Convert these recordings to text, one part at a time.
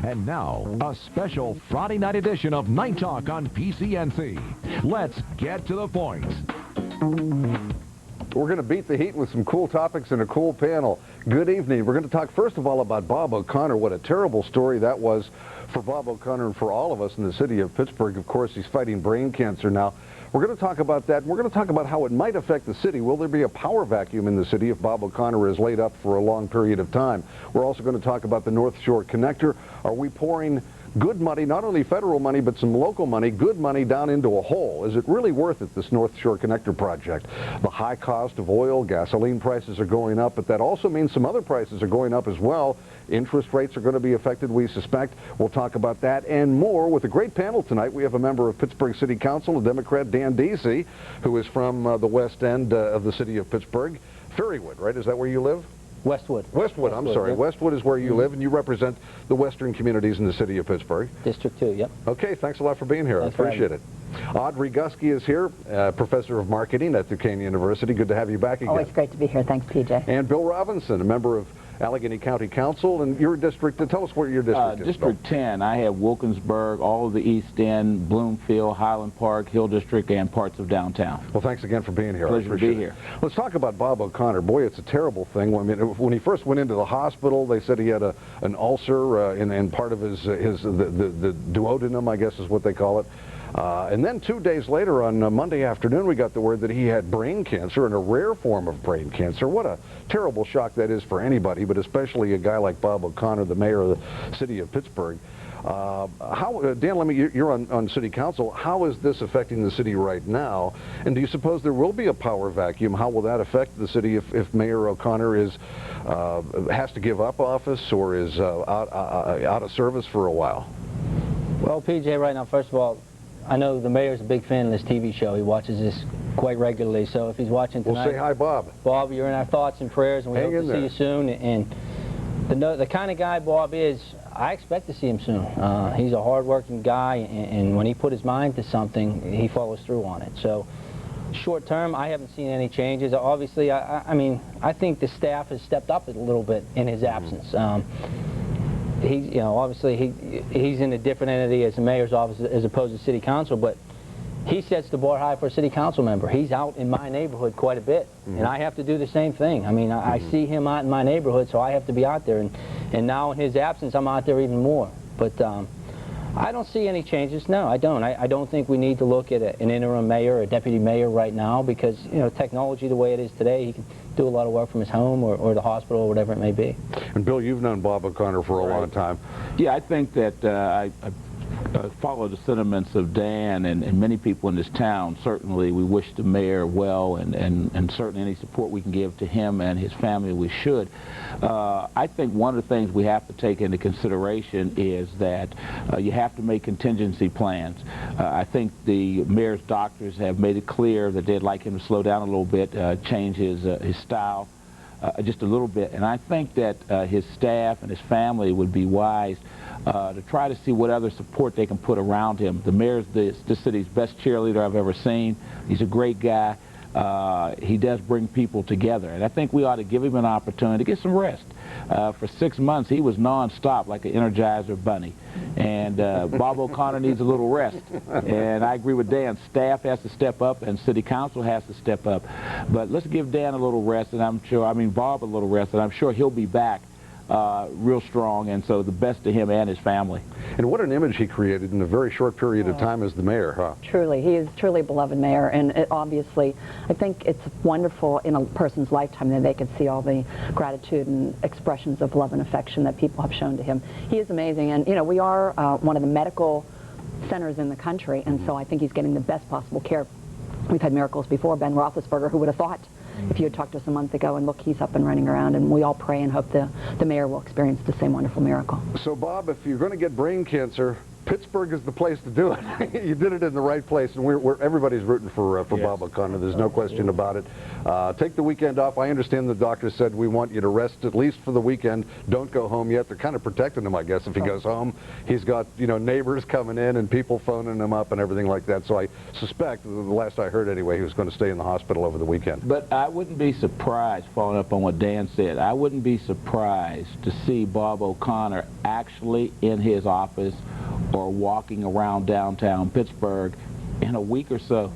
And now, a special Friday night edition of Night Talk on PCNC. Let's get to the point. We're going to beat the heat with some cool topics and a cool panel. Good evening. We're going to talk first of all about Bob O'Connor. What a terrible story that was for Bob O'Connor and for all of us in the city of Pittsburgh. Of course, he's fighting brain cancer now. We're going to talk about that. We're going to talk about how it might affect the city. Will there be a power vacuum in the city if Bob O'Connor is laid up for a long period of time? We're also going to talk about the North Shore Connector. Are we pouring good money, not only federal money, but some local money, good money down into a hole? Is it really worth it, this North Shore Connector project? The high cost of oil, gasoline prices are going up, but that also means some other prices are going up as well. Interest rates are going to be affected, we suspect. We'll talk about that and more with a great panel tonight. We have a member of Pittsburgh City Council, a Democrat, Dan Deasy, who is from the west end of the city of Pittsburgh. Ferrywood, right? Is that where you live? Westwood. Westwood, I'm sorry. Yep. Westwood is where you live, and you represent the western communities in the city of Pittsburgh. District 2, yep. Okay, thanks a lot for being here. I appreciate it. Audrey Gusky is here, professor of marketing at Duquesne University. Good to have you back again. Always great to be here. Thanks, PJ. And Bill Robinson, a member of Allegheny County Council, and your district. Tell us what your district is. District 10. I have Wilkinsburg, all of the East End, Bloomfield, Highland Park, Hill District, and parts of downtown. Well, thanks again for being here. Pleasure to be here. Let's talk about Bob O'Connor. Boy, it's a terrible thing. I mean, when he first went into the hospital, they said he had an ulcer in part of the duodenum, I guess is what they call it. And then 2 days later, on Monday afternoon, we got the word that he had brain cancer, and a rare form of brain cancer. What a terrible shock that is for anybody, but especially a guy like Bob O'Connor, the mayor of the city of Pittsburgh. Dan, you're on city council. How is this affecting the city right now? And do you suppose there will be a power vacuum? How will that affect the city if Mayor O'Connor has to give up office or is out of service for a while? Well, PJ, right now, first of all, I know the mayor's a big fan of this TV show. He watches this quite regularly, so if he's watching tonight... We'll say hi, Bob. Bob, you're in our thoughts and prayers, and we hope to see you soon. And the kind of guy Bob is, I expect to see him soon. He's a hard-working guy, and when he put his mind to something, he follows through on it. So, short term, I haven't seen any changes. Obviously, I mean, I think the staff has stepped up a little bit in his absence. Obviously he's in a different entity as the mayor's office as opposed to city council, but he sets the bar high for a city council member. He's out in my neighborhood quite a bit, and I have to do the same thing. I mean, I see him out in my neighborhood, so I have to be out there, and now in his absence, I'm out there even more. But I don't see any changes. No, I don't. I don't think we need to look at an interim mayor or a deputy mayor right now because, technology the way it is today, he can do a lot of work from his home or the hospital or whatever it may be. And Bill, you've known Bob O'Connor for a long time. Yeah, I think that I follow the sentiments of Dan and many people in this town. Certainly we wish the mayor well, and certainly any support we can give to him and his family we should. I think one of the things we have to take into consideration is that you have to make contingency plans. I think the mayor's doctors have made it clear that they'd like him to slow down a little bit, change his style just a little bit, and I think that his staff and his family would be wise to try to see what other support they can put around him. The mayor's this city's best cheerleader I've ever seen. He's a great guy. He does bring people together, and I think we ought to give him an opportunity to get some rest. For 6 months, he was non-stop like an Energizer bunny, and Bob O'Connor needs a little rest. And I agree with Dan. Staff has to step up, and City Council has to step up. But let's give Dan a little rest, and Bob a little rest, and I'm sure he'll be back real strong, and so the best to him and his family. And what an image he created in a very short period of time as the mayor, huh? Truly, he is truly a beloved mayor, and obviously, I think it's wonderful in a person's lifetime that they can see all the gratitude and expressions of love and affection that people have shown to him. He is amazing, and we are one of the medical centers in the country, and so I think he's getting the best possible care. We've had miracles before. Ben Roethlisberger, who would have thought if you had talked to us a month ago, and look, he's up and running around, and we all pray and hope the mayor will experience the same wonderful miracle. So, Bob, if you're going to get brain cancer, Pittsburgh is the place to do it. You did it in the right place, and everybody's rooting for Bob O'Connor. There's no question about it. Take the weekend off. I understand the doctor said we want you to rest at least for the weekend. Don't go home yet. They're kind of protecting him, I guess, if he goes home. He's got, you know, neighbors coming in and people phoning him up and everything like that. So I suspect, the last I heard anyway, he was going to stay in the hospital over the weekend. But I wouldn't be surprised, following up on what Dan said, I wouldn't be surprised to see Bob O'Connor actually in his office or walking around downtown Pittsburgh in a week or so,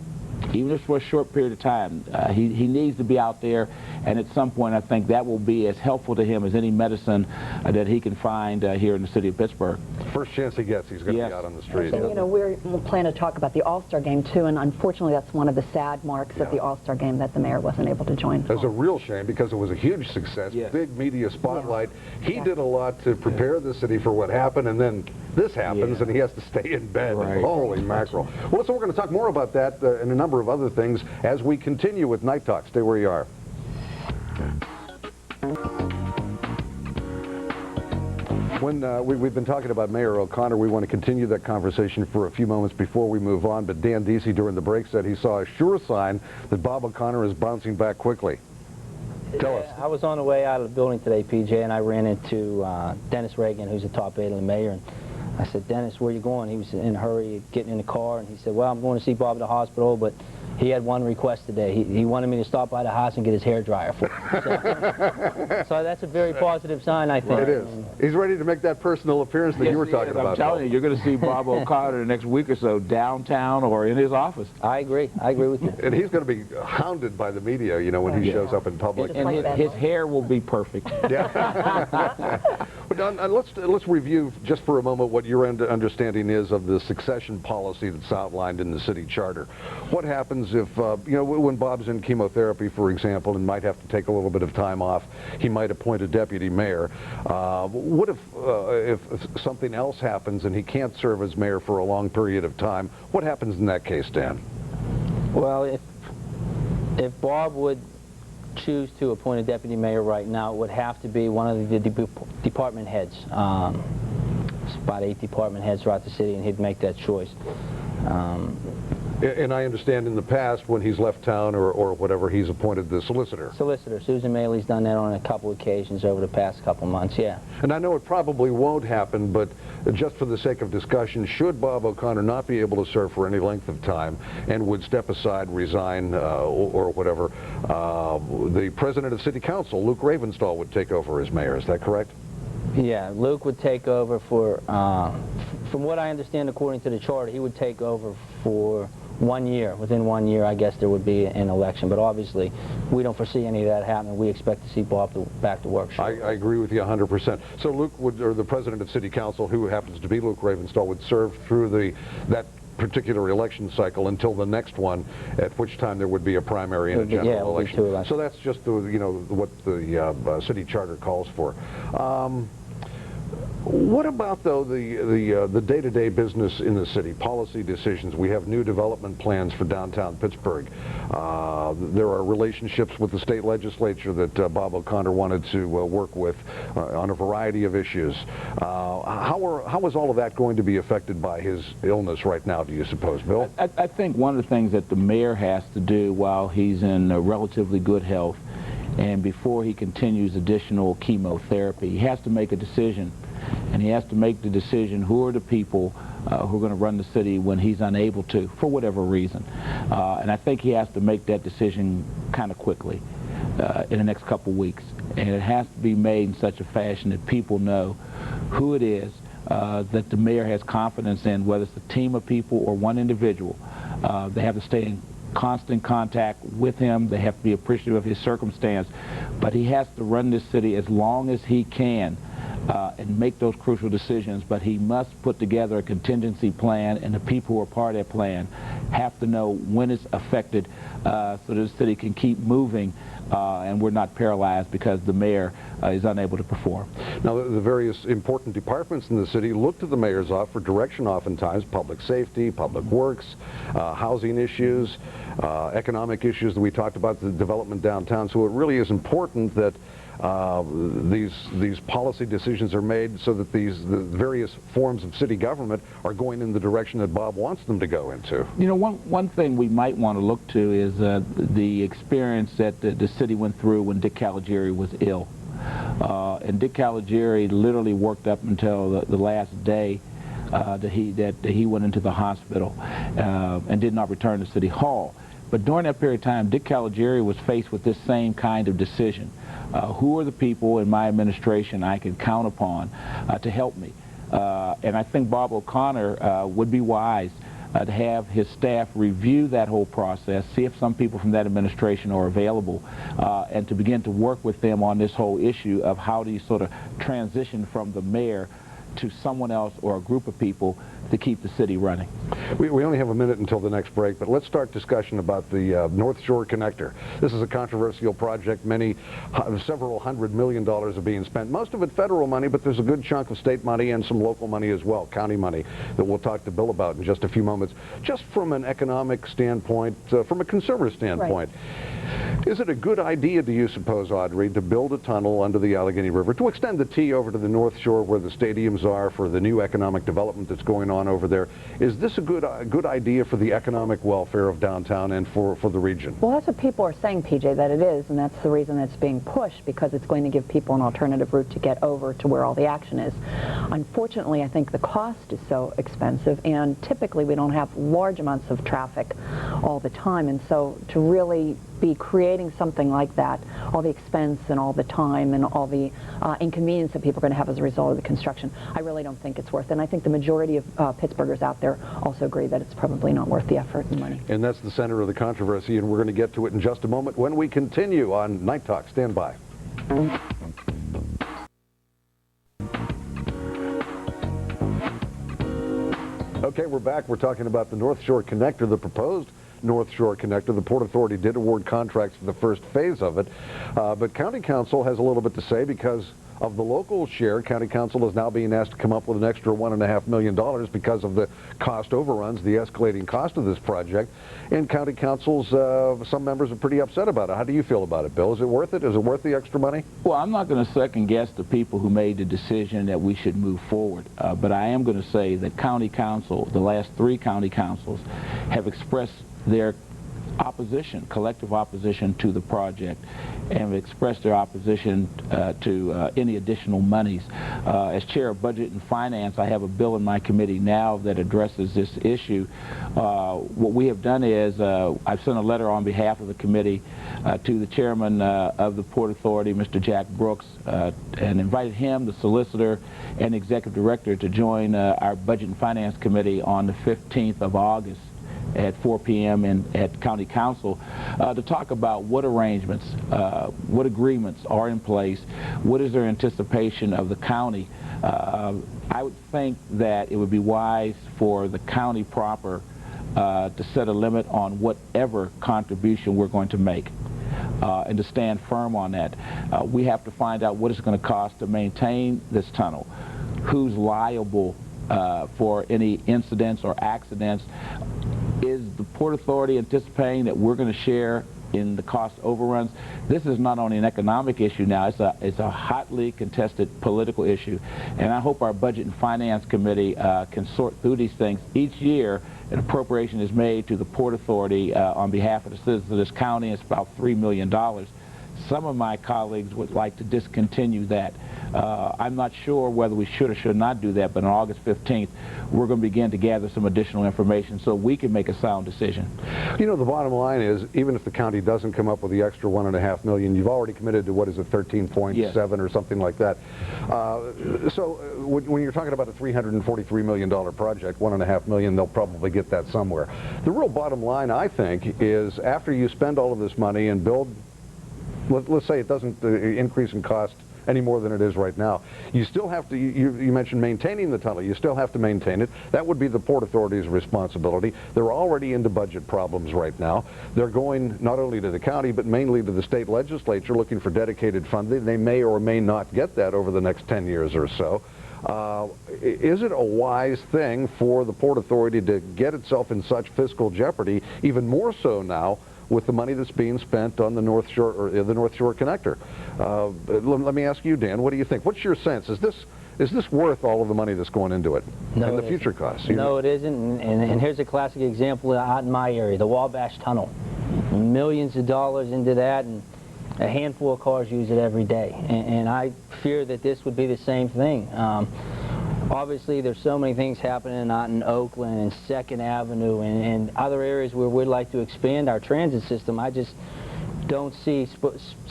even if for a short period of time. He needs to be out there, and at some point I think that will be as helpful to him as any medicine that he can find here in the city of Pittsburgh. First chance he gets, he's going to be out on the street. And, you know, we'll plan to talk about the All-Star game too, and unfortunately that's one of the sad marks of the All-Star game, that the mayor wasn't able to join. It was a real shame because it was a huge success, big media spotlight. He did a lot to prepare the city for what happened, and then this happens and he has to stay in bed. Holy mackerel. Well, so we're going to talk more about that and a number of other things as we continue with Night Talk. Stay where you are. When we've been talking about Mayor O'Connor, we want to continue that conversation for a few moments before we move on, but Dan Deasy during the break said he saw a sure sign that Bob O'Connor is bouncing back quickly. Tell us. I was on the way out of the building today, PJ, and I ran into Dennis Reagan, who's the top aide of the mayor, and I said, Dennis, where are you going? He was in a hurry getting in the car, and he said, well, I'm going to see Bob at the hospital, but he had one request today. He wanted me to stop by the house and get his hair dryer for him. So that's a very positive sign, I think. It is. He's ready to make that personal appearance that you were talking about. I'm telling you, you're going to see Bob O'Connor the next week or so downtown or in his office. I agree. I agree with you. And he's going to be hounded by the media, you know, when he shows up in public. And his hair will be perfect. Yeah. But let's review just for a moment what your understanding is of the succession policy that's outlined in the city charter. What happens if, you know, when Bob's in chemotherapy, for example, and might have to take a little bit of time off, he might appoint a deputy mayor. What if something else happens and he can't serve as mayor for a long period of time? What happens in that case, Dan? Well, if Bob would choose to appoint a deputy mayor right now, it would have to be one of the department heads. It's about 8 department heads throughout the city, and he'd make that choice. And I understand in the past, when he's left town or whatever, he's appointed the solicitor. Solicitor. Susan Maley's done that on a couple occasions over the past couple months, yeah. And I know it probably won't happen, but just for the sake of discussion, should Bob O'Connor not be able to serve for any length of time and would step aside, resign, or whatever, the president of City Council, Luke Ravenstall, would take over as mayor. Is that correct? Yeah, Luke would take over for, from what I understand according to the charter, he would take over for 1 year. Within 1 year, I guess there would be an election, but obviously we don't foresee any of that happening. We expect to see Bob back to work. I agree with you 100%. So Luke would, or the president of City Council, who happens to be Luke Ravenstall, would serve through that particular election cycle until the next one, at which time there would be a primary and a general election. So that's just the, you know, what the city charter calls for. What about, though, the day-to-day business in the city, policy decisions? We have new development plans for downtown Pittsburgh. There are relationships with the state legislature that Bob O'Connor wanted to work with on a variety of issues. How is all of that going to be affected by his illness right now, do you suppose, Bill? I think one of the things that the mayor has to do while he's in relatively good health and before he continues additional chemotherapy, he has to make a decision. And he has to make the decision who are the people who are going to run the city when he's unable to, for whatever reason. And I think he has to make that decision kind of quickly in the next couple weeks. And it has to be made in such a fashion that people know who it is that the mayor has confidence in, whether it's a team of people or one individual. They have to stay in constant contact with him. They have to be appreciative of his circumstance. But he has to run this city as long as he can and make those crucial decisions, but he must put together a contingency plan, and the people who are part of that plan have to know when it's affected so that the city can keep moving and we're not paralyzed because the mayor is unable to perform. Now, the various important departments in the city look to the mayor's office for direction oftentimes: public safety, public works, housing issues, economic issues that we talked about, the development downtown. So it really is important that these policy decisions are made so that the various forms of city government are going in the direction that Bob wants them to go into. You know, one thing we might want to look to is the experience that the city went through when Dick Caligiuri was ill. And Dick Caligiuri literally worked up until the last day that he went into the hospital and did not return to City Hall. But during that period of time, Dick Caligiuri was faced with this same kind of decision. Who are the people in my administration I can count upon to help me? And I think Bob O'Connor would be wise to have his staff review that whole process, see if some people from that administration are available, and to begin to work with them on this whole issue of how do you sort of transition from the mayor to someone else or a group of people to keep the city running. We only have a minute until the next break, but let's start discussion about the North Shore Connector. This is a controversial project. Several $100 million are being spent. Most of it federal money, but there's a good chunk of state money and some local money as well, county money, that we'll talk to Bill about in just a few moments. Just from an economic standpoint, from a consumer standpoint, is it a good idea, do you suppose, Audrey, to build a tunnel under the Allegheny River, to extend the T over to the North Shore where the stadiums are for the new economic development that's going on over there? Is this a good idea for the economic welfare of downtown and for the region? Well, that's what people are saying, PJ, that it is, and that's the reason it's being pushed, because it's going to give people an alternative route to get over to where all the action is. Unfortunately, I think the cost is so expensive, and typically we don't have large amounts of traffic all the time, and so to really be creating something like that, all the expense and all the time and all the inconvenience that people are going to have as a result of the construction, I really don't think it's worth it. And I think the majority of Pittsburghers out there also agree that it's probably not worth the effort and money. And that's the center of the controversy, and we're going to get to it in just a moment when we continue on Night Talk. Stand by. Okay, we're back. We're talking about the North Shore Connector, the proposed North Shore Connector. The Port Authority did award contracts for the first phase of it, but County Council has a little bit to say because of the local share. County Council is now being asked to come up with an extra $1.5 million because of the cost overruns, the escalating cost of this project. And County Council's, some members are pretty upset about it. How do you feel about it, Bill? Is it worth it? Is it worth the extra money? Well, I'm not going to second guess the people who made the decision that we should move forward, but I am going to say that County Council, the last 3 county councils, have expressed their opposition, collective opposition to the project, and expressed their opposition to any additional monies. As chair of Budget and Finance, I have a bill in my committee now that addresses this issue. What we have done is I've sent a letter on behalf of the committee to the chairman of the Port Authority, Mr. Jack Brooks, and invited him, the solicitor, and executive director to join our Budget and Finance Committee on the 15th of August at 4 p.m. at County Council to talk about what arrangements, what agreements are in place, what is their anticipation of the county. I would think that it would be wise for the county proper to set a limit on whatever contribution we're going to make and to stand firm on that. We have to find out what it's going to cost to maintain this tunnel, who's liable for any incidents or accidents. Is the Port Authority anticipating that we're going to share in the cost overruns? This is not only an economic issue now, it's a hotly contested political issue, and I hope our Budget and Finance Committee can sort through these things. Each year an appropriation is made to the Port Authority on behalf of the citizens of this county. It's about $3 million. Some of my colleagues would like to discontinue that. I'm not sure whether we should or should not do that, but on August 15th, we're going to begin to gather some additional information so we can make a sound decision. You know, the bottom line is, even if the county doesn't come up with the extra $1.5 million, you've already committed to, what is it, 13.7 yes. or something like that. So when you're talking about a $343 million project, $1.5 million, they'll probably get that somewhere. The real bottom line, I think, is after you spend all of this money and build, let's say it doesn't increase in cost any more than it is right now, you still have to, you mentioned maintaining the tunnel, you still have to maintain it. That would be the Port Authority's responsibility. They're already into budget problems right now. They're going not only to the county, but mainly to the state legislature looking for dedicated funding. They may or may not get that over the next 10 years or so. Is it a wise thing for the Port Authority to get itself in such fiscal jeopardy, even more so now with the money that's being spent on the North Shore or the North Shore connector. Let me ask you, Dan, what do you think? What's your sense? Is this worth all of the money that's going into it No, and the future costs? No, it isn't. And here's a classic example out in my area, the Wabash Tunnel. Millions of dollars into that, and a handful of cars use it every day. And I fear that this would be the same thing. Obviously, there's so many things happening out in Oakland and 2nd Avenue and other areas where we'd like to expand our transit system. I just don't see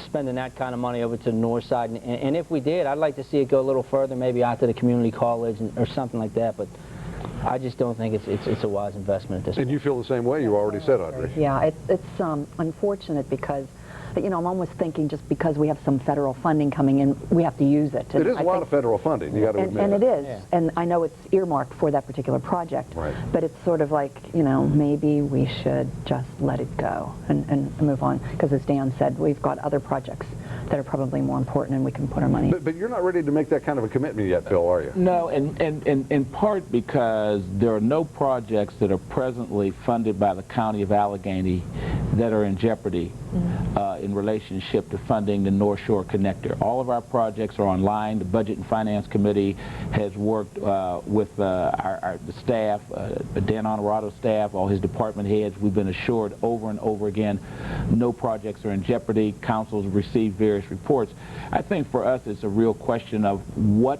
spending that kind of money over to the north side. And if we did, I'd like to see it go a little further, maybe out to the community college or something like that. But I just don't think it's a wise investment at this point. And you feel the same way, you already said, Audrey. Yeah, it's unfortunate because, you know, I'm almost thinking just because we have some federal funding coming in, we have to use it. It is a lot of federal funding, you got to admit. And it is, Yeah. and I know it's earmarked for that particular project. Right. But it's sort of like, you know, maybe we should just let it go and move on. Because as Dan said, we've got other projects that are probably more important and we can put our money. But you're not ready to make that kind of a commitment yet, Bill, are you? No, and in part because there are no projects that are presently funded by the County of Allegheny that are in jeopardy in relationship to funding the North Shore Connector. All of our projects are online. The Budget and Finance Committee has worked with the staff, Dan Honorado's staff, all his department heads. We've been assured over and over again no projects are in jeopardy. Council's received various reports. I think for us it's a real question of what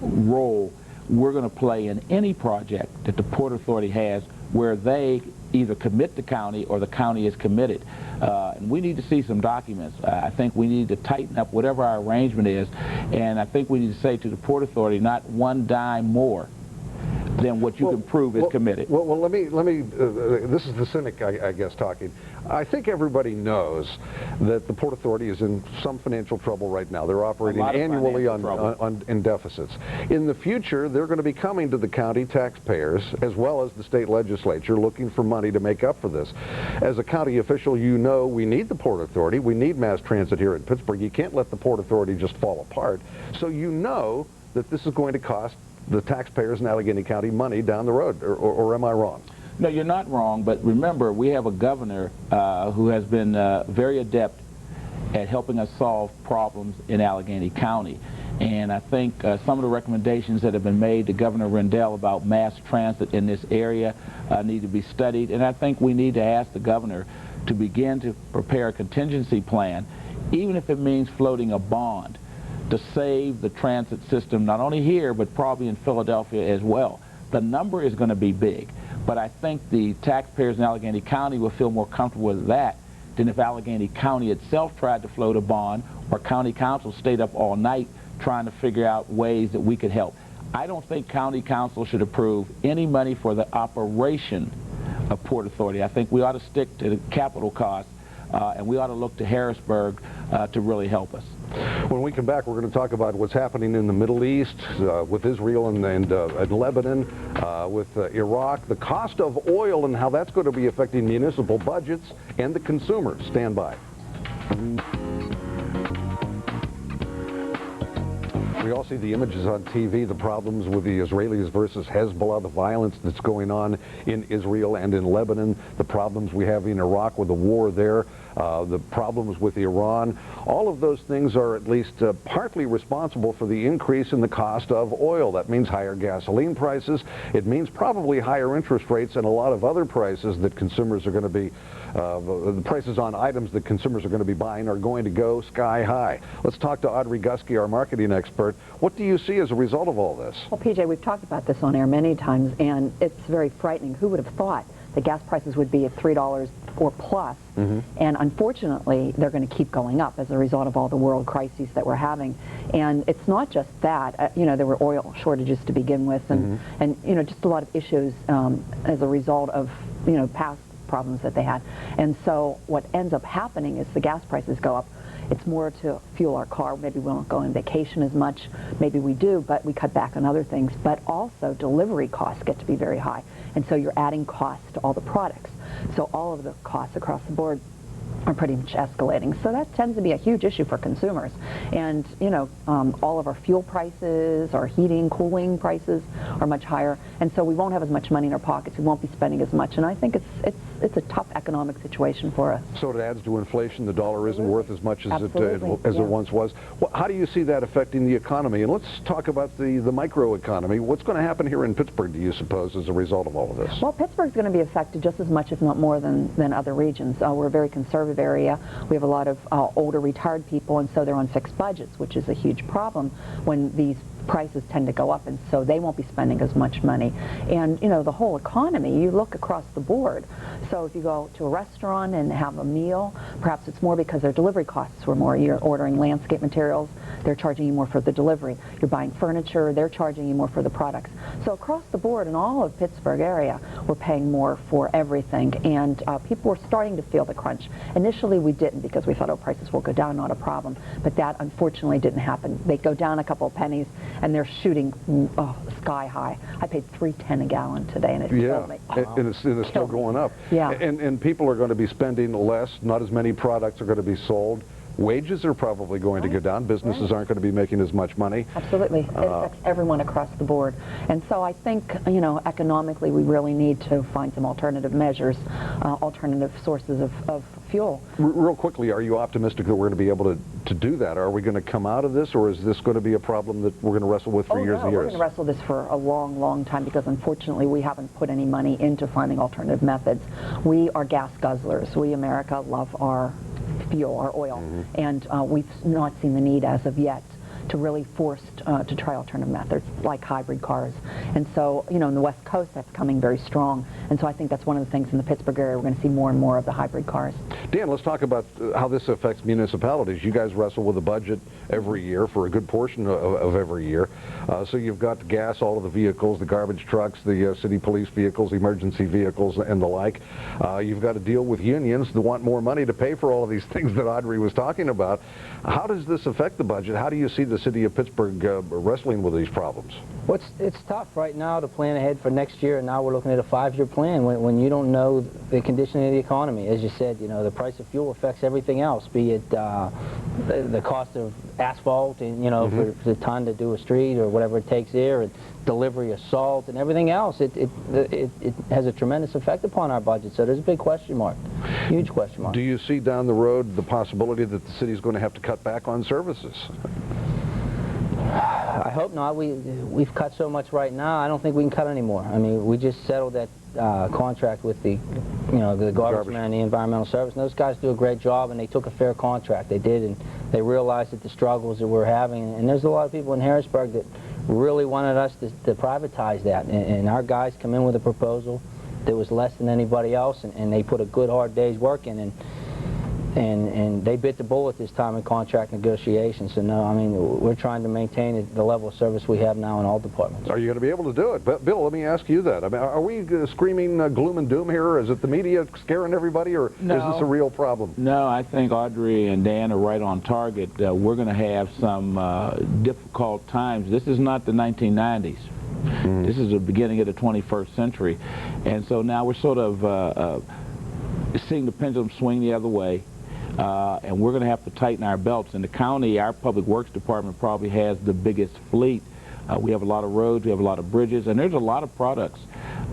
role we're going to play in any project that the Port Authority has where they either commit the county or the county is committed. And we need to see some documents. I think we need to tighten up whatever our arrangement is, and I think we need to say to the Port Authority not one dime more than what you can prove is committed. Well, let me. This is the cynic, I guess, talking. I think everybody knows that the Port Authority is in some financial trouble right now. They're operating annually in deficits. In the future, they're going to be coming to the county taxpayers as well as the state legislature looking for money to make up for this. As a county official, you know we need the Port Authority. We need mass transit here in Pittsburgh. You can't let the Port Authority just fall apart. So you know that this is going to cost the taxpayers in Allegheny County money down the road, or am I wrong? No, you're not wrong, but remember, we have a governor who has been very adept at helping us solve problems in Allegheny County. And I think some of the recommendations that have been made to Governor Rendell about mass transit in this area need to be studied. And I think we need to ask the governor to begin to prepare a contingency plan, even if it means floating a bond, to save the transit system, not only here, but probably in Philadelphia as well. The number is going to be big, but I think the taxpayers in Allegheny County will feel more comfortable with that than if Allegheny County itself tried to float a bond or county council stayed up all night trying to figure out ways that we could help. I don't think county council should approve any money for the operation of Port Authority. I think we ought to stick to the capital costs, and we ought to look to Harrisburg to really help us. When we come back, we're going to talk about what's happening in the Middle East, with Israel and Lebanon, with Iraq, the cost of oil and how that's going to be affecting municipal budgets and the consumers. Stand by. We all see the images on TV, the problems with the Israelis versus Hezbollah, the violence that's going on in Israel and in Lebanon, the problems we have in Iraq with the war there, the problems with Iran. All of those things are at least partly responsible for the increase in the cost of oil. That means higher gasoline prices. It means probably higher interest rates and a lot of other prices that consumers are going to be the prices on items that consumers are going to be buying are going to go sky high. Let's talk to Audrey Gusky, our marketing expert. What do you see as a result of all this? Well, PJ, we've talked about this on air many times, and it's very frightening. Who would have thought that gas prices would be at $3 or plus? And unfortunately, they're going to keep going up as a result of all the world crises that we're having. And it's not just that. You know, there were oil shortages to begin with, and you know, just a lot of issues as a result of, you know, past problems that they had. And so what ends up happening is the gas prices go up. It's more to fuel our car. Maybe we won't go on vacation as much. Maybe we do, but we cut back on other things. But also delivery costs get to be very high. And so you're adding costs to all the products. So all of the costs across the board are pretty much escalating. So that tends to be a huge issue for consumers. And, you know, all of our fuel prices, our heating, cooling prices are much higher. And so we won't have as much money in our pockets. We won't be spending as much. And I think it's a tough economic situation for us. So it adds to inflation. The dollar isn't worth as much as it Yeah. once was. Well, how do you see that affecting the economy? And let's talk about the micro economy. What's going to happen here in Pittsburgh, do you suppose, as a result of all of this? Well, Pittsburgh's going to be affected just as much, if not more, than other regions. We're a very conservative area. We have a lot of older retired people, and so they're on fixed budgets, which is a huge problem when these prices tend to go up, and so they won't be spending as much money. And, you know, the whole economy, you look across the board. So if you go to a restaurant and have a meal, perhaps it's more because their delivery costs were more. You're ordering landscape materials, they're charging you more for the delivery. You're buying furniture, they're charging you more for the products. So across the board in all of Pittsburgh area, we're paying more for everything, and people were starting to feel the crunch. Initially we didn't, because we thought, oh, prices will go down, not a problem. But that unfortunately didn't happen. They go down a couple of pennies, and they're shooting sky high. I paid $3.10 a gallon today, and it killed me. And it's still going up. Yeah. And people are going to be spending less. Not as many products are going to be sold. Wages are probably going to go down. Businesses aren't going to be making as much money. Absolutely. It affects everyone across the board. And so I think, you know, economically we really need to find some alternative measures, alternative sources of fuel. Real quickly, are you optimistic that we're going to be able to do that? Are we going to come out of this, or is this going to be a problem that we're going to wrestle with for years and years? We're going to wrestle this for a long, long time, because unfortunately we haven't put any money into finding alternative methods. We are gas guzzlers. We, America, love our fuel, our oil, and we've not seen the need as of yet to really force to try alternative methods like hybrid cars. And so, you know, in the West Coast that's coming very strong, and so I think that's one of the things in the Pittsburgh area we're going to see more and more of the hybrid cars. Dan, let's talk about how this affects municipalities. You guys wrestle with a budget every year for a good portion of every year. So you've got the gas, all of the vehicles, the garbage trucks, the city police vehicles, emergency vehicles, and the like. You've got to deal with unions that want more money to pay for all of these things that Audrey was talking about. How does this affect the budget? How do you see the city of Pittsburgh wrestling with these problems? Well, it's tough right now to plan ahead for next year, and now we're looking at a 5-year plan when you don't know the condition of the economy. As you said, you know, the price of fuel affects everything else, be it the cost of asphalt, and, you know, for the ton to do a street or whatever it takes there, and delivery of salt and everything else. It has a tremendous effect upon our budget, so there's a big question mark, huge question mark. Do you see down the road the possibility that the city is going to have to cut back on services? I hope not. We've cut so much right now, I don't think we can cut anymore. I mean, we just settled that contract with the garbage man and the environmental service, and those guys do a great job, and they took a fair contract. They did, and they realized that the struggles that we're having, and there's a lot of people in Harrisburg that really wanted us to privatize that, and our guys come in with a proposal that was less than anybody else, and they put a good hard day's work in, and they bit the bullet this time in contract negotiations. So no, I mean, we're trying to maintain the level of service we have now in all departments. Are you going to be able to do it? But Bill, let me ask you that. I mean, are we screaming gloom and doom here? Is it the media scaring everybody, or is this a real problem? No, I think Audrey and Dan are right on target. We're going to have some difficult times. This is not the 1990s. This is the beginning of the 21st century. And so now we're sort of seeing the pendulum swing the other way. And we're going to have to tighten our belts. In the county, our public works department probably has the biggest fleet. We have a lot of roads, we have a lot of bridges, and there's a lot of products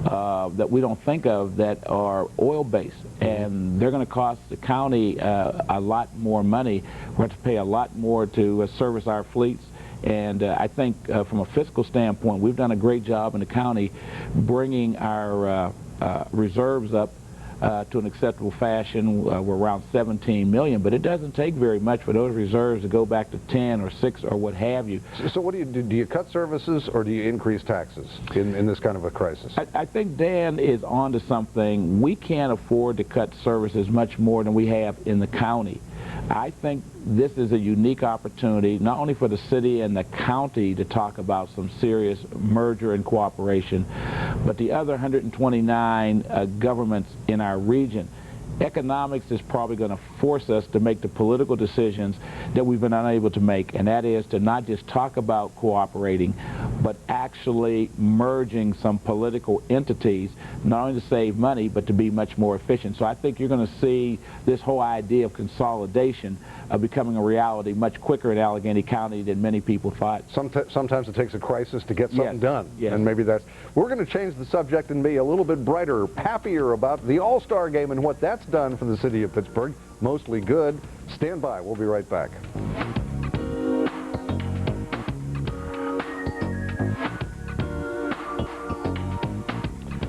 that we don't think of that are oil-based, and they're going to cost the county a lot more money. We're going to pay a lot more to service our fleets. And I think from a fiscal standpoint, we've done a great job in the county bringing our reserves up to an acceptable fashion. We're around 17 million, but it doesn't take very much for those reserves to go back to 10 or 6 or what have you. So what do you do? Do you cut services, or do you increase taxes in this kind of a crisis? I think Dan is onto something. We can't afford to cut services much more than we have in the county. I think this is a unique opportunity, not only for the city and the county to talk about some serious merger and cooperation, but the other 129 governments in our region. Economics is probably going to force us to make the political decisions that we've been unable to make, and that is to not just talk about cooperating, but actually merging some political entities, not only to save money, but to be much more efficient. So I think you're going to see this whole idea of consolidation becoming a reality much quicker in Allegheny County than many people thought. Sometimes it takes a crisis to get something done. Yes. And maybe that's... We're going to change the subject and be a little bit brighter, happier about the All-Star Game and what that's done for the city of Pittsburgh. Mostly good. Stand by. We'll be right back.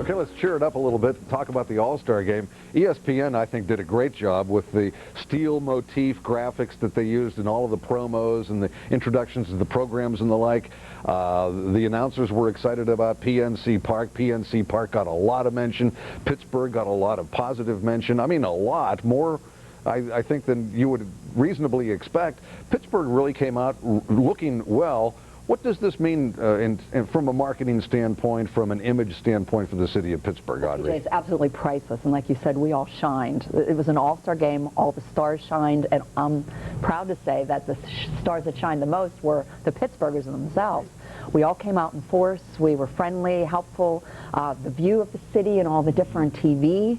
Okay, let's cheer it up a little bit and talk about the All-Star Game. ESPN, I think, did a great job with the steel motif graphics that they used in all of the promos and the introductions to the programs and the like. The announcers were excited about PNC Park. PNC Park got a lot of mention. Pittsburgh got a lot of positive mention. I mean, a lot more, I think, than you would reasonably expect. Pittsburgh really came out looking well. What does this mean from a marketing standpoint, from an image standpoint for the city of Pittsburgh, Audrey? It's absolutely priceless, and like you said, we all shined. It was an all-star game. All the stars shined, and I'm proud to say that the stars that shined the most were the Pittsburghers themselves. We all came out in force. We were friendly, helpful. The view of the city and all the different TV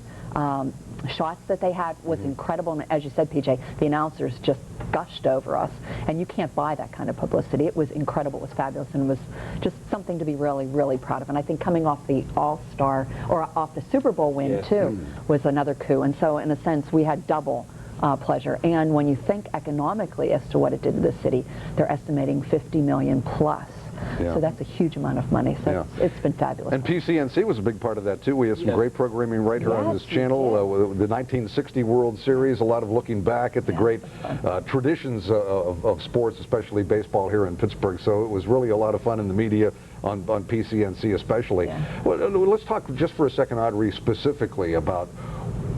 shots that they had was incredible, and as you said, PJ, the announcers just gushed over us, and you can't buy that kind of publicity. It was incredible, it was fabulous, and it was just something to be really, really proud of. And I think coming off the All-Star, or off the Super Bowl win, too, was another coup. And so, in a sense, we had double pleasure. And when you think economically as to what it did to the city, they're estimating $50 million plus. So that's a huge amount of money. So it's been fabulous. And PCNC was a big part of that, too. We have some great programming right here on this channel. The 1960 World Series, a lot of looking back at the great traditions of sports, especially baseball here in Pittsburgh. So it was really a lot of fun in the media on PCNC especially. Well, let's talk just for a second, Audrey, specifically about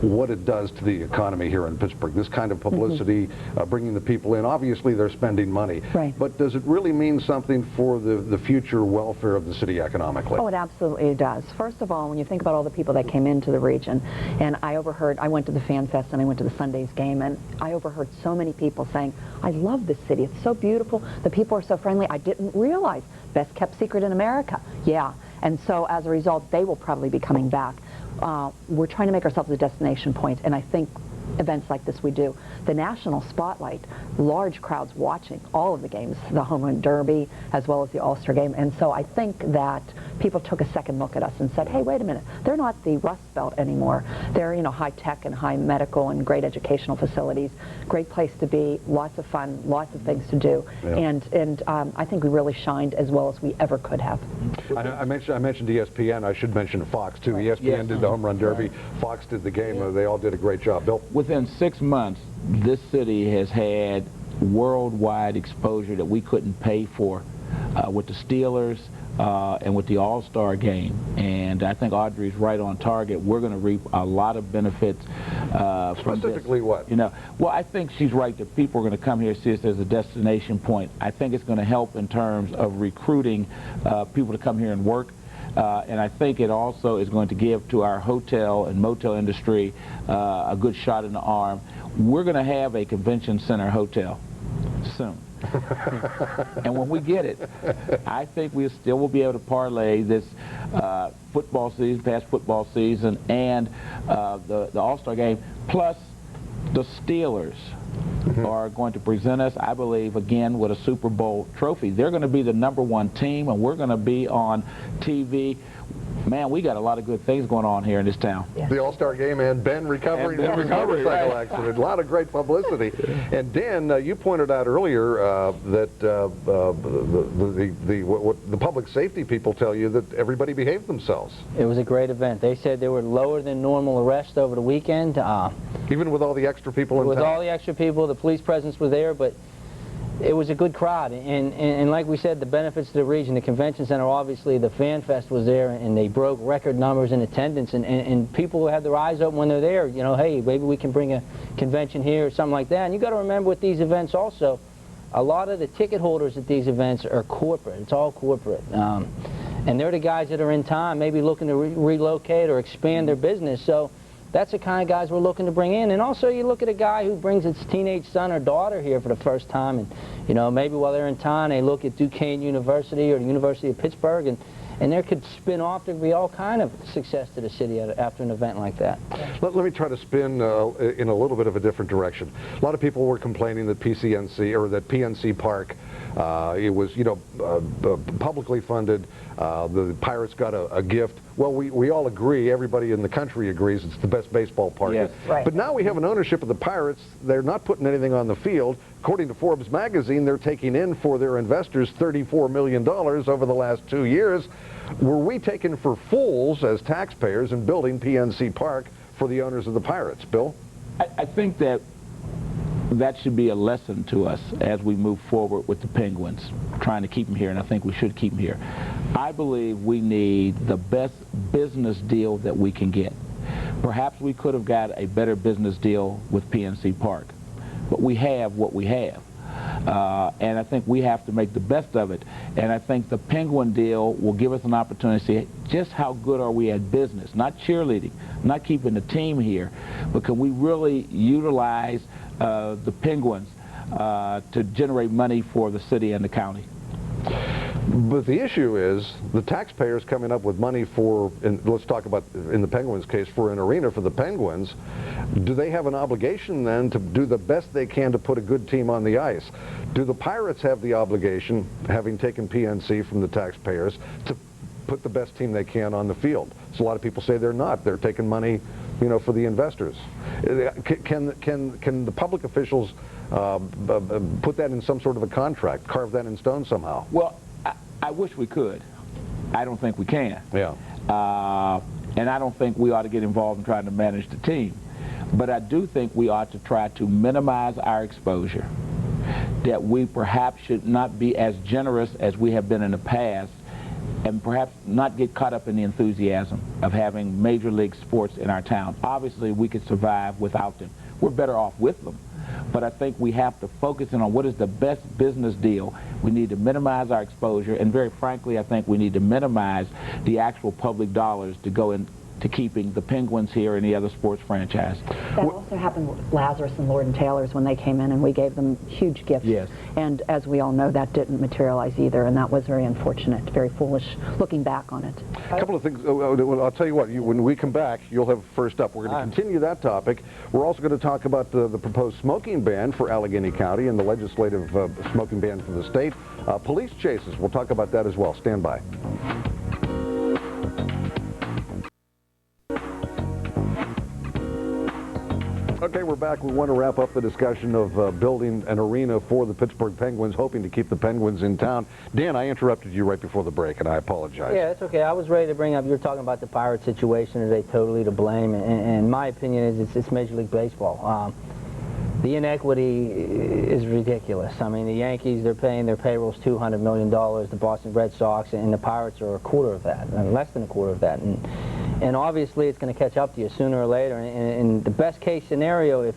what it does to the economy here in Pittsburgh. This kind of publicity, bringing the people in. Obviously, they're spending money. But does it really mean something for the future welfare of the city economically? Oh, it absolutely does. First of all, when you think about all the people that came into the region, and I went to the Fan Fest and I went to the Sunday's game, and I overheard so many people saying, I love this city. It's so beautiful. The people are so friendly. I didn't realize. Best kept secret in America. Yeah. And so as a result, they will probably be coming back. We're trying to make ourselves a destination point, and I think events like this we do. The national spotlight, large crowds watching all of the games, the Home Run Derby as well as the All-Star Game, and so I think that people took a second look at us and said, hey, wait a minute, they're not the Rust Belt anymore. They're, you know, high tech and high medical and great educational facilities, great place to be, lots of fun, lots of things to do, and I think we really shined as well as we ever could have. I mentioned ESPN. I should mention Fox too. ESPN did the Home Run Derby. Fox did the game. They all did a great job. Bill? Within 6 months, this city has had worldwide exposure that we couldn't pay for with the Steelers and with the All-Star Game. And I think Audrey's right on target. We're going to reap a lot of benefits from this. Specifically what? You know, well, I think she's right that people are going to come here and see us as a destination point. I think it's going to help in terms of recruiting people to come here and work. And I think it also is going to give to our hotel and motel industry a good shot in the arm. We're going to have a convention center hotel soon. And when we get it, I think we still will be able to parlay this football season, past football season, and the All-Star Game, plus the Steelers are going to present us, I believe, again with a Super Bowl trophy. They're going to be the #1 team, and we're going to be on TV. Man, we got a lot of good things going on here in this town. The All-Star Game and Ben recovering from his motorcycle accident. A lot of great publicity. And Dan, you pointed out earlier that what the public safety people tell you that everybody behaved themselves. It was a great event. They said there were lower than normal arrests over the weekend. Even with all the extra people in town? With all the extra people, the police presence was there, but it was a good crowd, and like we said, the benefits to the region, the convention center, obviously the Fan Fest was there, and they broke record numbers in attendance, and people had their eyes open when they're there, you know, hey, maybe we can bring a convention here or something like that. And you got to remember with these events also, a lot of the ticket holders at these events are corporate. It's all corporate, and they're the guys that are in town, maybe looking to relocate or expand their business. So That's the kind of guys we're looking to bring in. And also you look at a guy who brings his teenage son or daughter here for the first time, and you know, maybe while they're in town they look at Duquesne University or the University of Pittsburgh, and there could spin off, there could be all kind of success to the city after an event like that. Let me try to spin in a little bit of a different direction. A lot of people were complaining that PCNC, or that PNC Park, it was, you know, publicly funded. The Pirates got a gift. Well, we all agree, everybody in the country agrees it's the best baseball park. Yes. Right. But now we have an ownership of the Pirates. They're not putting anything on the field. According to Forbes magazine, they're taking in for their investors $34 million over the last 2 years. Were we taken for fools as taxpayers in building PNC Park for the owners of the Pirates? Bill? I think that should be a lesson to us as we move forward with the Penguins, trying to keep them here, and I think we should keep them here. I believe we need the best business deal that we can get. Perhaps we could have got a better business deal with PNC Park, but we have what we have. And I think we have to make the best of it. And I think the Penguin deal will give us an opportunity to see just how good are we at business, not cheerleading, not keeping the team here, but can we really utilize the Penguins to generate money for the city and the county. But the issue is the taxpayers coming up with money for, and let's talk about in the Penguins case, for an arena for the Penguins. Do they have an obligation then to do the best they can to put a good team on the ice? Do the Pirates have the obligation, having taken PNC from the taxpayers, to put the best team they can on the field? So a lot of people say they're not. They're taking money, you know, for the investors. Can the public officials put that in some sort of a contract, carve that in stone somehow? Well, I wish we could. I don't think we can. Yeah. And I don't think we ought to get involved in trying to manage the team. But I do think we ought to try to minimize our exposure, that we perhaps should not be as generous as we have been in the past, and perhaps not get caught up in the enthusiasm of having major league sports in our town. Obviously, we could survive without them. We're better off with them. But I think we have to focus in on what is the best business deal. We need to minimize our exposure, and very frankly, I think we need to minimize the actual public dollars to go into keeping the Penguins here and the other sports franchise. That also happened with Lazarus and Lord and Taylor's when they came in, and we gave them huge gifts. Yes. And as we all know, that didn't materialize either, and that was very unfortunate, very foolish looking back on it. A couple of things. I'll tell you what, when we come back, you'll have first up. We're going to continue that topic. We're also going to talk about the proposed smoking ban for Allegheny County and the legislative smoking ban for the state. Police chases, we'll talk about that as well. Stand by. Okay, we're back. We want to wrap up the discussion of building an arena for the Pittsburgh Penguins, hoping to keep the Penguins in town. Dan, I interrupted you right before the break, and I apologize. Yeah, that's okay. I was ready to bring up, you were talking about the Pirates situation. Are they totally to blame? And my opinion is it's Major League Baseball. The inequity is ridiculous. I mean, the Yankees, they're paying their payrolls $200 million. The Boston Red Sox and the Pirates are a quarter of that, less than a quarter of that. And obviously, it's going to catch up to you sooner or later. And the best case scenario, if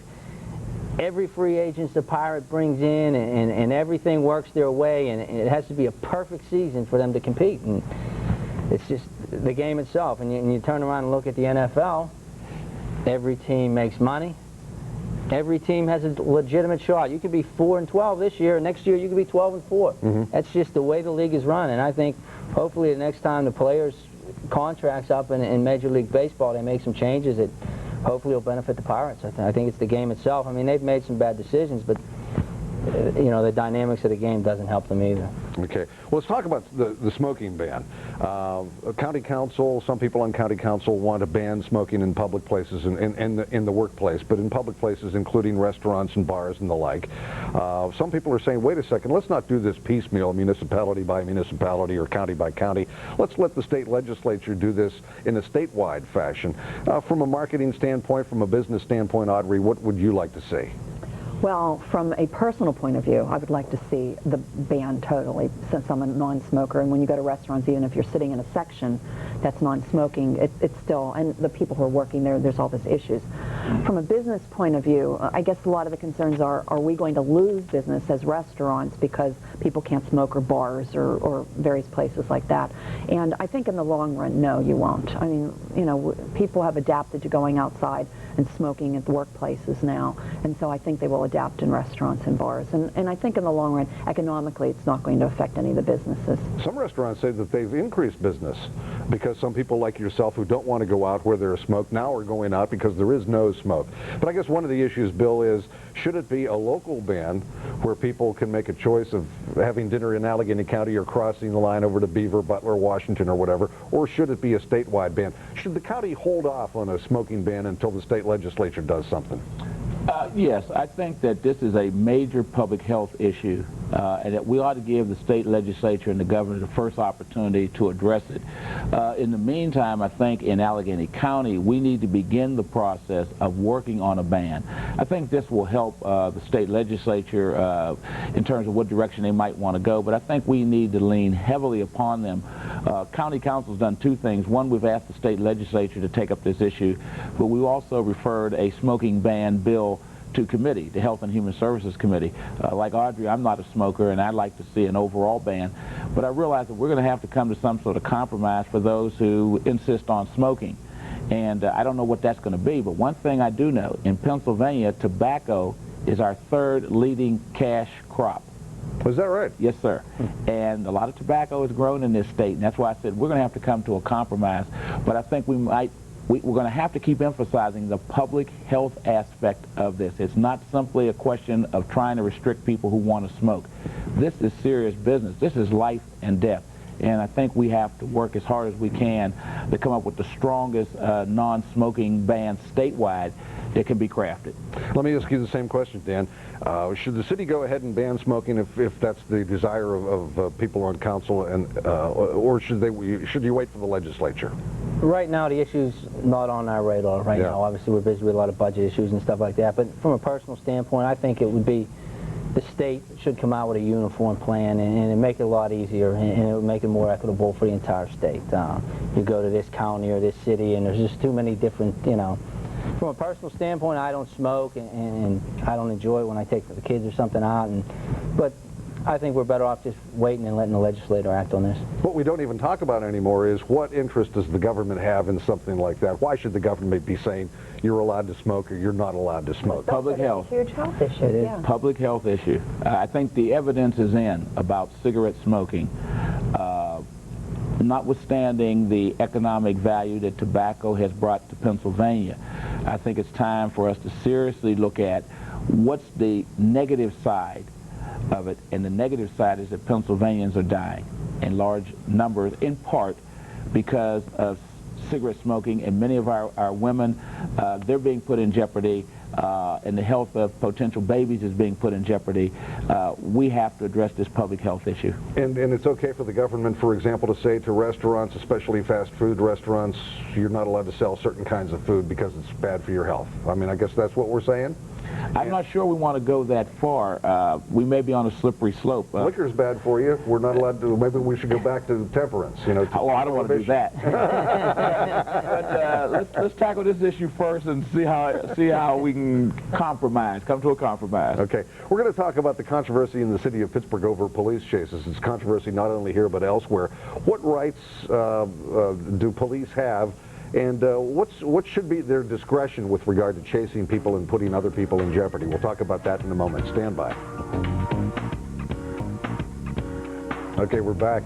every free agent the Pirate brings in and everything works their way, and it has to be a perfect season for them to compete. And it's just the game itself. And you turn around and look at the NFL, every team makes money. Every team has a legitimate shot. You could be 4-12 this year, and next year you could be 12-4. Mm-hmm. That's just the way the league is run. And I think hopefully the next time the players' contracts up in Major League Baseball, they make some changes that hopefully will benefit the Pirates. I think it's the game itself. I mean, they've made some bad decisions, but you know, the dynamics of the game doesn't help them either. Okay. Well, let's talk about the smoking ban. County Council, some people on County Council want to ban smoking in public places and in the workplace, but in public places, including restaurants and bars and the like. Some people are saying, wait a second, let's not do this piecemeal, municipality by municipality or county by county. Let's let the state legislature do this in a statewide fashion. From a marketing standpoint, from a business standpoint, Audrey, what would you like to see? Well, from a personal point of view, I would like to see the ban totally, since I'm a non-smoker. And when you go to restaurants, even if you're sitting in a section that's non-smoking, it's still, and the people who are working there, there's all these issues. From a business point of view, I guess a lot of the concerns are we going to lose business as restaurants because people can't smoke, or bars, or various places like that? And I think in the long run, no, you won't. I mean, you know, people have adapted to going outside and smoking at the workplaces now, and so I think they will adapt in restaurants and bars. And I think in the long run, economically, it's not going to affect any of the businesses. Some restaurants say that they've increased business because some people like yourself who don't want to go out where there's smoke now are going out because there is no smoke. But I guess one of the issues, Bill, is should it be a local ban where people can make a choice of having dinner in Allegheny County or crossing the line over to Beaver, Butler, Washington, or whatever, or should it be a statewide ban? Should the county hold off on a smoking ban until the state legislature does something? Yes, I think that this is a major public health issue, and that we ought to give the state legislature and the governor the first opportunity to address it. In the meantime, I think in Allegheny County, we need to begin the process of working on a ban. I think this will help the state legislature in terms of what direction they might want to go, but I think we need to lean heavily upon them. County Council's done two things. One, we've asked the state legislature to take up this issue, but we've also referred a smoking ban bill to committee, the Health and Human Services Committee. Like Audrey, I'm not a smoker, and I'd like to see an overall ban, but I realize that we're going to have to come to some sort of compromise for those who insist on smoking. And I don't know what that's going to be, but one thing I do know, in Pennsylvania, tobacco is our third leading cash crop. Is that right? Yes, sir. And a lot of tobacco is grown in this state, and that's why I said we're going to have to come to a compromise. But I think we're going to have to keep emphasizing the public health aspect of this. It's not simply a question of trying to restrict people who want to smoke. This is serious business. This is life and death. And I think we have to work as hard as we can to come up with the strongest non-smoking ban statewide that can be crafted. Let me ask you the same question, Dan. Should the city go ahead and ban smoking if that's the desire of people on council, and or should you wait for the legislature? Right now, the issue's not on our radar right now. Obviously, we're busy with a lot of budget issues and stuff like that. But from a personal standpoint, I think it would be the state should come out with a uniform plan and make it a lot easier, and it would make it more equitable for the entire state. You go to this county or this city, and there's just too many different, you know. From a personal standpoint, I don't smoke, and I don't enjoy it when I take the kids or something out. But I think we're better off just waiting and letting the legislator act on this. What we don't even talk about anymore is what interest does the government have in something like that? Why should the government be saying you're allowed to smoke or you're not allowed to smoke? Public health. It's a huge health issue. It is. Yeah. Public health issue. I think the evidence is in about cigarette smoking. Notwithstanding the economic value that tobacco has brought to Pennsylvania, I think it's time for us to seriously look at what's the negative side of it, and the negative side is that Pennsylvanians are dying in large numbers, in part because of cigarette smoking, and many of our women, they're being put in jeopardy, and the health of potential babies is being put in jeopardy. We have to address this public health issue. And it's okay for the government, for example, to say to restaurants, especially fast food restaurants, you're not allowed to sell certain kinds of food because it's bad for your health. I mean, I guess that's what we're saying? I'm not sure we want to go that far. We may be on a slippery slope. Liquor's bad for you. We're not allowed to. Maybe we should go back to temperance. You know. Oh, I don't want to do that. But let's tackle this issue first and see how we can compromise. Come to a compromise. Okay. We're going to talk about the controversy in the city of Pittsburgh over police chases. It's controversy not only here but elsewhere. What rights do police have? And what should be their discretion with regard to chasing people and putting other people in jeopardy? We'll talk about that in a moment. Stand by. Okay, we're back.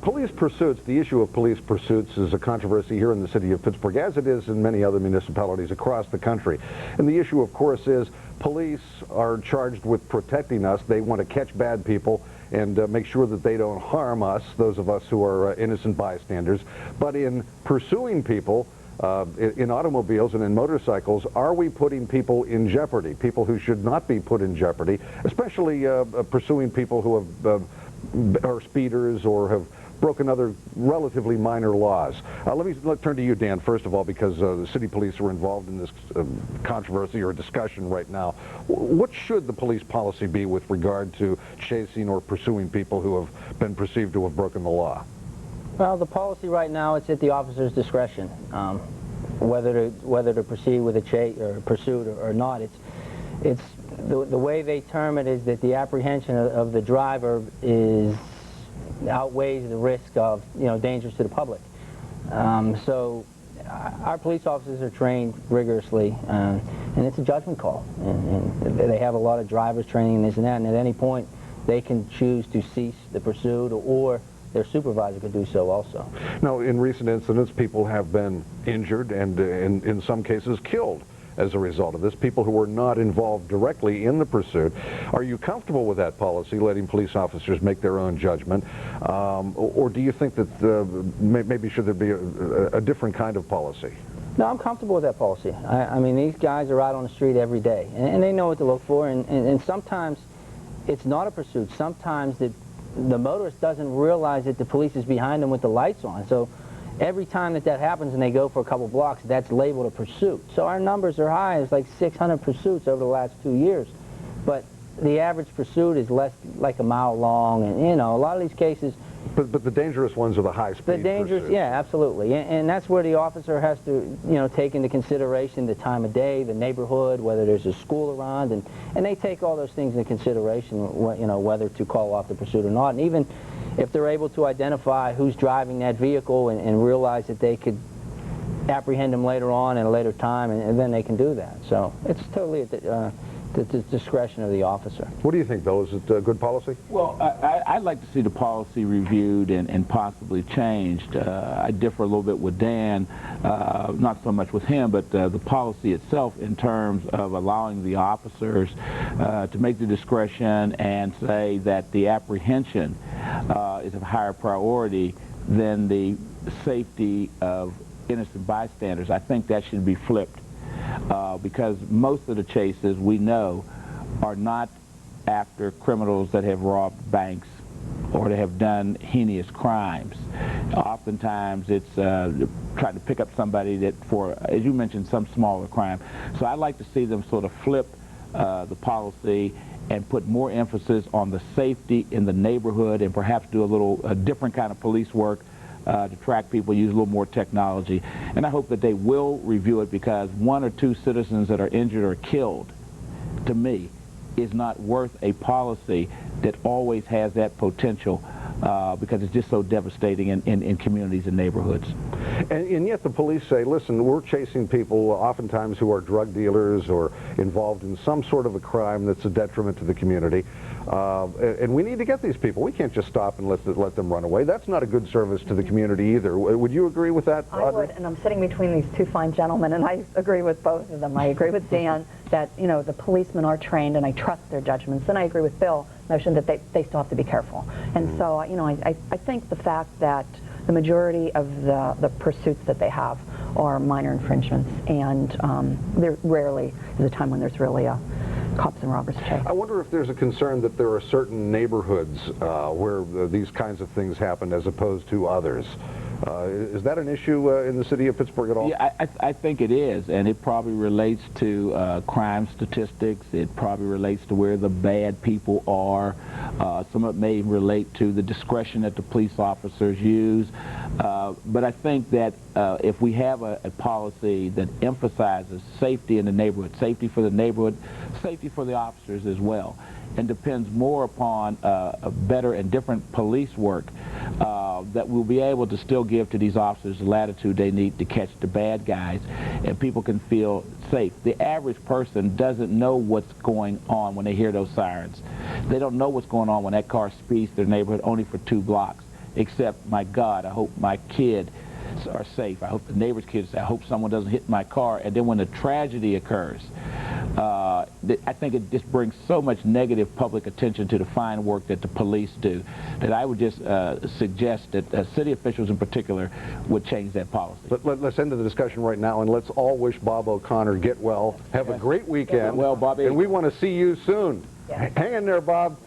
Police pursuits, the issue of police pursuits is a controversy here in the city of Pittsburgh, as it is in many other municipalities across the country. And the issue, of course, is police are charged with protecting us. They want to catch bad people and make sure that they don't harm us, those of us who are innocent bystanders. But in pursuing people, in automobiles and in motorcycles, are we putting people in jeopardy, people who should not be put in jeopardy, especially pursuing people who are speeders or have broken other relatively minor laws? Let's turn to you, Dan, first of all, because the city police are involved in this controversy or discussion right now. What should the police policy be with regard to chasing or pursuing people who have been perceived to have broken the law? Well, the policy right now, it's at the officer's discretion. whether to proceed with a chase or pursuit or not. It's the way they term it is that the apprehension of the driver outweighs the risk of dangers to the public. So our police officers are trained rigorously, and it's a judgment call. And they have a lot of drivers training and this and that, and at any point they can choose to cease the pursuit, or their supervisor could do so also. Now, in recent incidents, people have been injured and in some cases killed as a result of this, people who were not involved directly in the pursuit. Are you comfortable with that policy, letting police officers make their own judgment, or do you think that maybe should there be a different kind of policy? No, I'm comfortable with that policy. I mean, these guys are out on the street every day, and they know what to look for, and sometimes it's not a pursuit. Sometimes the motorist doesn't realize that the police is behind them with the lights on. So every time that happens and they go for a couple blocks, that's labeled a pursuit. So our numbers are high. It's like 600 pursuits over the last 2 years. But the average pursuit is less like a mile long, and a lot of these cases. But the dangerous ones are the high speed. The dangerous, pursuits. yeah, absolutely, and that's where the officer has to, take into consideration the time of day, the neighborhood, whether there's a school around, and they take all those things into consideration, whether to call off the pursuit or not, and even if they're able to identify who's driving that vehicle and realize that they could apprehend them later on at a later time, and then they can do that. So it's totally at the discretion of the officer. What do you think, Bill? Is it a good policy? Well, I'd like to see the policy reviewed and possibly changed. I differ a little bit with Dan, not so much with him, but the policy itself in terms of allowing the officers to make the discretion and say that the apprehension is of higher priority than the safety of innocent bystanders. I think that should be flipped. Because most of the chases we know are not after criminals that have robbed banks or that have done heinous crimes. Oftentimes it's trying to pick up somebody that for, as you mentioned, some smaller crime. So I'd like to see them sort of flip the policy and put more emphasis on the safety in the neighborhood and perhaps do a different kind of police work to track people, use a little more technology. And I hope that they will review it, because 1 or 2 citizens that are injured or killed, to me, is not worth a policy that always has that potential, because it's just so devastating in communities and neighborhoods. And yet the police say, listen, we're chasing people oftentimes who are drug dealers or involved in some sort of a crime that's a detriment to the community. And we need to get these people. We can't just stop and let them run away. That's not a good service to the community either. Would you agree with that, Audrey? I would, and I'm sitting between these 2 fine gentlemen, and I agree with both of them. I agree with Dan that, the policemen are trained, and I trust their judgments. And I agree with Bill, notion that they still have to be careful. And so, I think the fact that the majority of the pursuits that they have are minor infringements, and there rarely is a time when there's really a cops and robbers chase. I wonder if there's a concern that there are certain neighborhoods where these kinds of things happen as opposed to others. Is that an issue in the city of Pittsburgh at all? Yeah, I think it is, and it probably relates to crime statistics. It probably relates to where the bad people are. Some of it may relate to the discretion that the police officers use. But I think that if we have a policy that emphasizes safety in the neighborhood, safety for the neighborhood, safety for the officers as well, and depends more upon a better and different police work, that we'll be able to still give to these officers the latitude they need to catch the bad guys, and people can feel safe. The average person doesn't know what's going on when they hear those sirens. They don't know what's going on when that car speeds their neighborhood only for 2 blocks, except, my God, I hope my kids are safe. I hope the neighbor's kids, I hope someone doesn't hit my car. And then when the tragedy occurs, I think it just brings so much negative public attention to the fine work that the police do, that I would just suggest that city officials in particular would change that policy. Let's end the discussion right now, and let's all wish Bob O'Connor get well. Have a great weekend. Get well, Bobby. And we want to see you soon. Yeah. Hang in there, Bob.